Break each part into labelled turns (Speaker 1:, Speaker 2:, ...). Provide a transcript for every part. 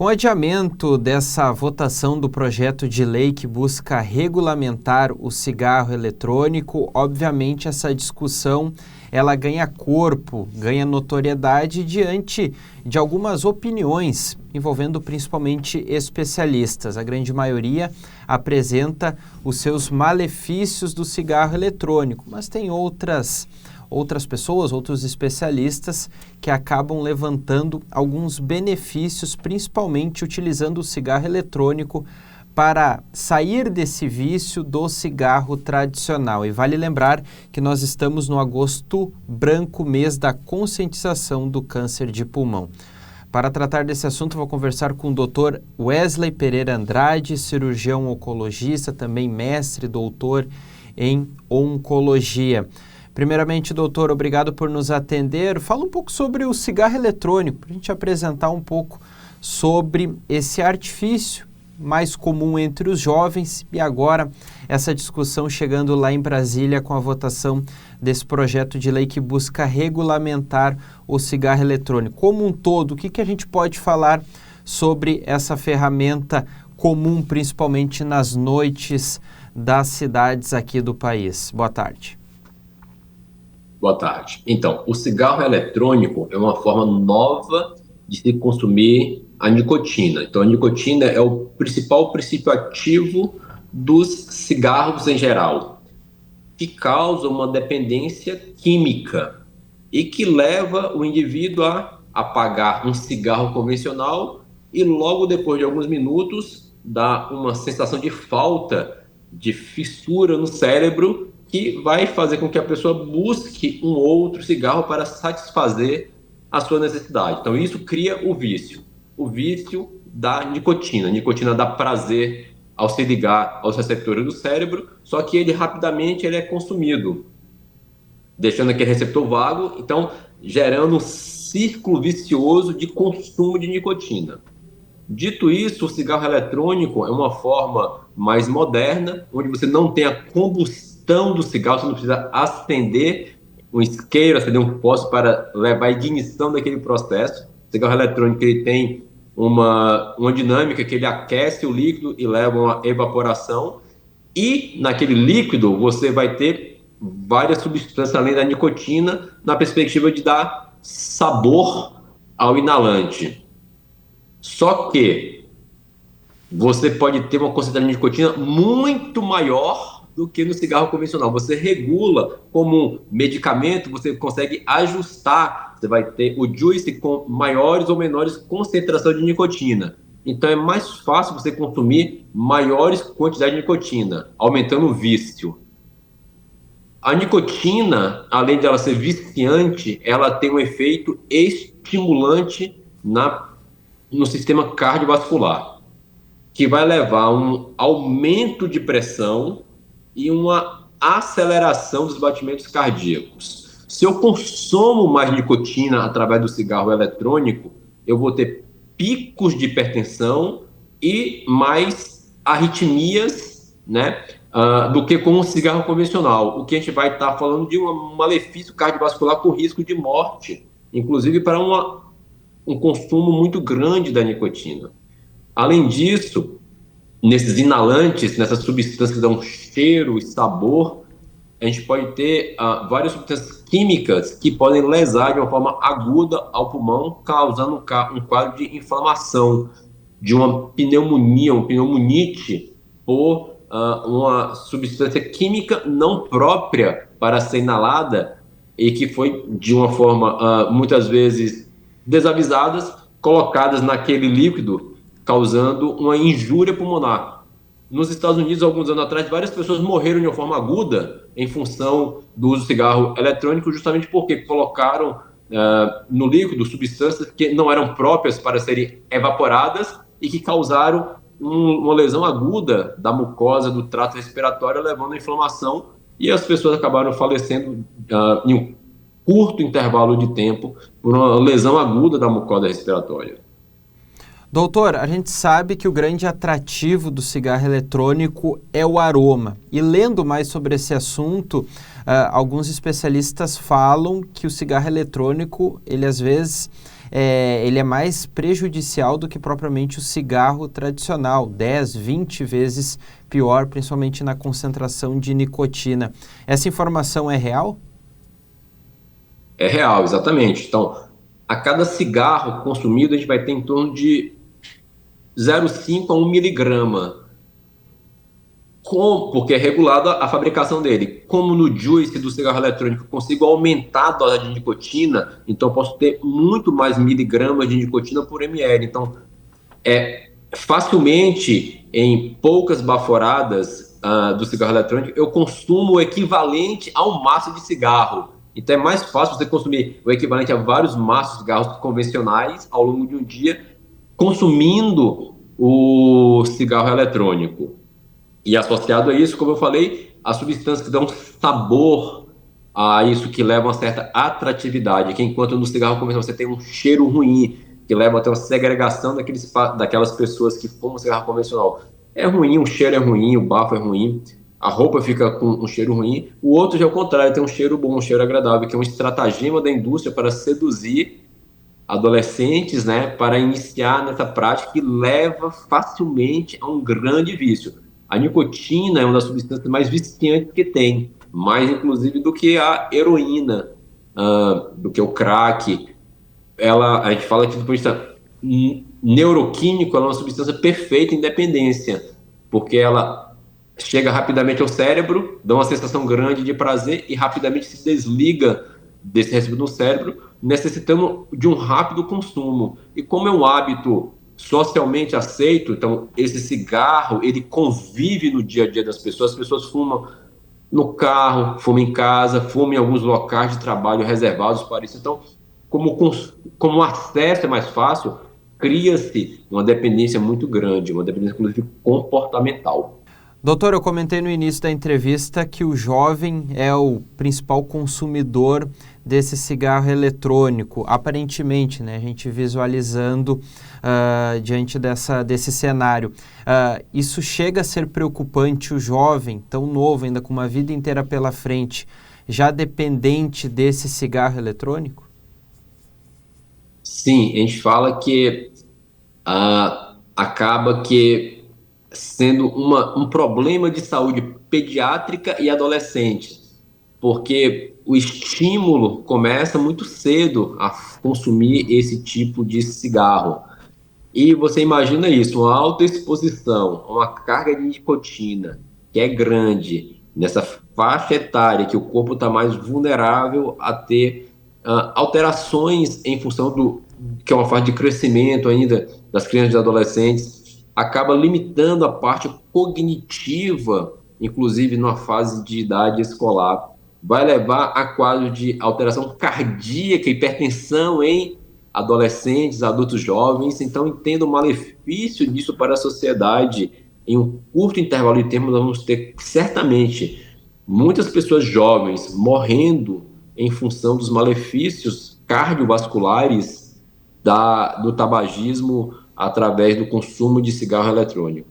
Speaker 1: Com o adiamento dessa votação do projeto de lei que busca regulamentar o cigarro eletrônico, obviamente essa discussão ela ganha corpo, ganha notoriedade diante de algumas opiniões envolvendo principalmente especialistas. A grande maioria apresenta os seus malefícios do cigarro eletrônico, mas tem outras pessoas, outros especialistas que acabam levantando alguns benefícios, principalmente utilizando o cigarro eletrônico para sair desse vício do cigarro tradicional. E vale lembrar que nós estamos no agosto branco, mês da conscientização do câncer de pulmão. Para tratar desse assunto, vou conversar com o Dr. Wesley Pereira Andrade, cirurgião oncologista, também mestre, doutor em oncologia. Primeiramente, doutor, obrigado por nos atender. Fala um pouco sobre o cigarro eletrônico, para a gente apresentar um pouco sobre esse artifício mais comum entre os jovens e agora essa discussão chegando lá em Brasília com a votação desse projeto de lei que busca regulamentar o cigarro eletrônico. Como um todo, o que a gente pode falar sobre essa ferramenta comum, principalmente nas noites das cidades aqui do país? Boa tarde.
Speaker 2: Boa tarde. Então, o cigarro eletrônico é uma forma nova de se consumir a nicotina. Então, a nicotina é o principal princípio ativo dos cigarros em geral, que causa uma dependência química e que leva o indivíduo a apagar um cigarro convencional e logo depois de alguns minutos dá uma sensação de falta, de fissura no cérebro, que vai fazer com que a pessoa busque um outro cigarro para satisfazer a sua necessidade. Então, isso cria o vício da nicotina. A nicotina dá prazer ao se ligar aos receptores do cérebro, só que ele rapidamente é consumido, deixando aquele receptor vago, então gerando um círculo vicioso de consumo de nicotina. Dito isso, o cigarro eletrônico é uma forma mais moderna, onde você não tem a combustão do cigarro, você não precisa acender um isqueiro, acender um fósforo para levar a ignição daquele processo. O cigarro eletrônico ele tem uma dinâmica que ele aquece o líquido e leva a uma evaporação, e naquele líquido você vai ter várias substâncias além da nicotina, na perspectiva de dar sabor ao inalante. Só que você pode ter uma concentração de nicotina muito maior do que no cigarro convencional. Você regula como um medicamento, você consegue ajustar. Você vai ter o juice com maiores ou menores concentração de nicotina. Então é mais fácil você consumir maiores quantidades de nicotina, aumentando o vício. A nicotina, além de ela ser viciante, ela tem um efeito estimulante no sistema cardiovascular, que vai levar a um aumento de pressão e uma aceleração dos batimentos cardíacos. Se eu consumo mais nicotina através do cigarro eletrônico, eu vou ter picos de hipertensão e mais arritmias, né, do que com um cigarro convencional. O que a gente vai estar falando de um malefício cardiovascular com risco de morte, inclusive para um consumo muito grande da nicotina. Além disso, nesses inalantes, nessas substâncias que dão cheiro e sabor, a gente pode ter várias substâncias químicas que podem lesar de uma forma aguda ao pulmão, causando um quadro de inflamação, de uma pneumonia, uma pneumonite, por uma substância química não própria para ser inalada e que foi, de uma forma, muitas vezes desavisadas, colocadas naquele líquido, causando uma injúria pulmonar. Nos Estados Unidos, alguns anos atrás, várias pessoas morreram de uma forma aguda em função do uso do cigarro eletrônico, justamente porque colocaram no líquido substâncias que não eram próprias para serem evaporadas e que causaram uma lesão aguda da mucosa do trato respiratório, levando a inflamação, e as pessoas acabaram falecendo em um curto intervalo de tempo por uma lesão aguda da mucosa respiratória.
Speaker 1: Doutor, a gente sabe que o grande atrativo do cigarro eletrônico é o aroma. E lendo mais sobre esse assunto, alguns especialistas falam que o cigarro eletrônico, ele às vezes ele é mais prejudicial do que propriamente o cigarro tradicional, 10, 20 vezes pior, principalmente na concentração de nicotina. Essa informação é real?
Speaker 2: É real, exatamente. Então, a cada cigarro consumido, a gente vai ter em torno de 0,5 a 1 miligrama, porque é regulada a fabricação dele. Como no juice do cigarro eletrônico eu consigo aumentar a dose de nicotina, então eu posso ter muito mais miligramas de nicotina por ml. Então, facilmente, em poucas baforadas do cigarro eletrônico, eu consumo o equivalente a um maço de cigarro. Então é mais fácil você consumir o equivalente a vários maços de cigarros convencionais ao longo de um dia, consumindo o cigarro eletrônico. E associado a isso, como eu falei, as substâncias que dão sabor a isso, que levam a certa atratividade, que enquanto no cigarro convencional você tem um cheiro ruim, que leva até uma segregação daquelas pessoas que fumam cigarro convencional. É ruim, o cheiro é ruim, o bafo é ruim, a roupa fica com um cheiro ruim. O outro já é o contrário, tem um cheiro bom, um cheiro agradável, que é um estratagema da indústria para seduzir adolescentes, né, para iniciar nessa prática que leva facilmente a um grande vício. A nicotina é uma das substâncias mais viciantes que tem, mais inclusive do que a heroína, do que o crack. A gente fala que do ponto de vista neuroquímico, ela é uma substância perfeita em dependência, porque ela chega rapidamente ao cérebro, dá uma sensação grande de prazer e rapidamente se desliga desse recibo no cérebro, necessitando de um rápido consumo. E como é um hábito socialmente aceito, então esse cigarro, ele convive no dia a dia das pessoas, as pessoas fumam no carro, fumam em casa, fumam em alguns locais de trabalho reservados para isso. Então, como o acesso é mais fácil, cria-se uma dependência muito grande, uma dependência, inclusive, comportamental.
Speaker 1: Doutor, eu comentei no início da entrevista que o jovem é o principal consumidor desse cigarro eletrônico, aparentemente, né? A gente visualizando diante desse cenário. Isso chega a ser preocupante, o jovem, tão novo, ainda com uma vida inteira pela frente, já dependente desse cigarro eletrônico?
Speaker 2: Sim, a gente fala que acaba que sendo um problema de saúde pediátrica e adolescente, porque o estímulo começa muito cedo a consumir esse tipo de cigarro. E você imagina isso, uma alta exposição, uma carga de nicotina que é grande, nessa faixa etária que o corpo está mais vulnerável a ter alterações em função que é uma fase de crescimento ainda das crianças e adolescentes, acaba limitando a parte cognitiva, inclusive numa fase de idade escolar. Vai levar a quadro de alteração cardíaca, hipertensão em adolescentes, adultos jovens. Então, entendo o malefício disso para a sociedade. Em um curto intervalo de tempo, nós vamos ter, certamente, muitas pessoas jovens morrendo em função dos malefícios cardiovasculares do tabagismo através do consumo de cigarro eletrônico.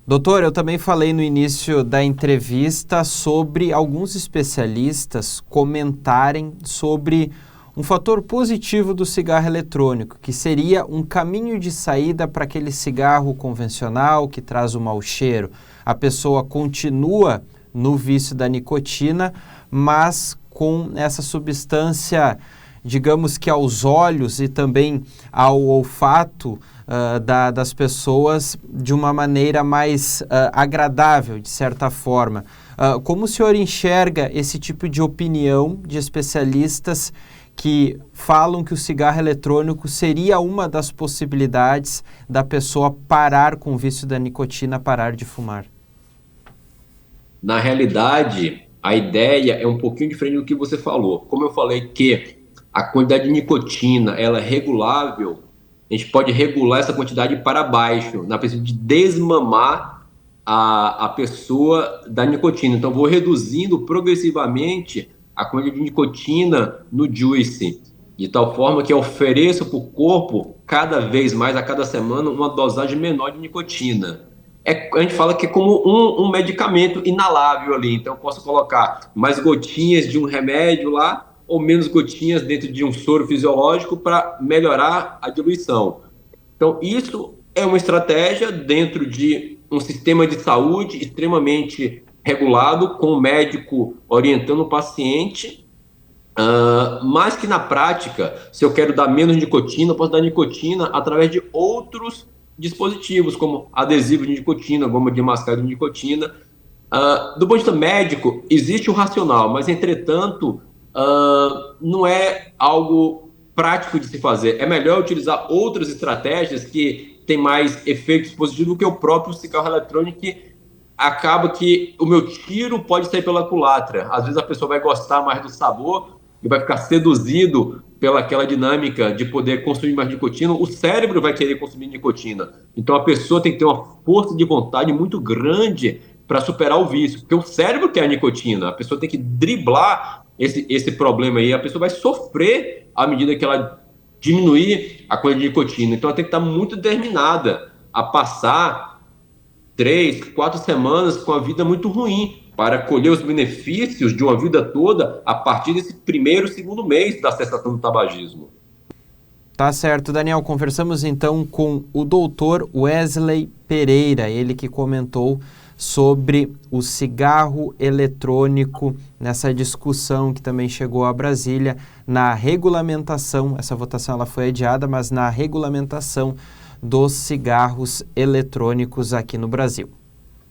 Speaker 1: Doutor, eu também falei no início da entrevista sobre alguns especialistas comentarem sobre um fator positivo do cigarro eletrônico, que seria um caminho de saída para aquele cigarro convencional que traz o mau cheiro. A pessoa continua no vício da nicotina, mas com essa substância, digamos que aos olhos e também ao olfato das pessoas de uma maneira mais agradável, de certa forma. Como o senhor enxerga esse tipo de opinião de especialistas que falam que o cigarro eletrônico seria uma das possibilidades da pessoa parar com o vício da nicotina, parar de fumar?
Speaker 2: Na realidade, a ideia é um pouquinho diferente do que você falou. Como eu falei que a quantidade de nicotina ela é regulável, a gente pode regular essa quantidade para baixo, na pessoa de desmamar a pessoa da nicotina. Então, vou reduzindo progressivamente a quantidade de nicotina no juice, de tal forma que eu ofereço para o corpo, cada vez mais, a cada semana, uma dosagem menor de nicotina. A gente fala que é como um medicamento inalável ali, então eu posso colocar mais gotinhas de um remédio lá, ou menos gotinhas dentro de um soro fisiológico para melhorar a diluição. Então, isso é uma estratégia dentro de um sistema de saúde extremamente regulado, com o médico orientando o paciente, mas que na prática, se eu quero dar menos nicotina, eu posso dar nicotina através de outros dispositivos, como adesivo de nicotina, goma de mascar de nicotina. Do ponto de vista médico, existe o racional, mas, entretanto, não é algo prático de se fazer. É melhor utilizar outras estratégias que têm mais efeitos positivos do que o próprio cigarro eletrônico, que acaba que o meu tiro pode sair pela culatra. Às vezes a pessoa vai gostar mais do sabor e vai ficar seduzido pelaquela dinâmica de poder consumir mais nicotina. O cérebro vai querer consumir nicotina. Então a pessoa tem que ter uma força de vontade muito grande para superar o vício, porque o cérebro quer a nicotina. A pessoa tem que driblar esse problema aí. A pessoa vai sofrer à medida que ela diminuir a quantidade de nicotina. Então ela tem que estar muito determinada a passar 3, 4 semanas com a vida muito ruim para colher os benefícios de uma vida toda a partir desse primeiro, segundo mês da cessação do tabagismo.
Speaker 1: Tá certo, Daniel. Conversamos então com o doutor Wesley Pereira, ele que comentou sobre o cigarro eletrônico nessa discussão que também chegou a Brasília na regulamentação. Essa votação ela foi adiada, mas na regulamentação dos cigarros eletrônicos aqui no Brasil.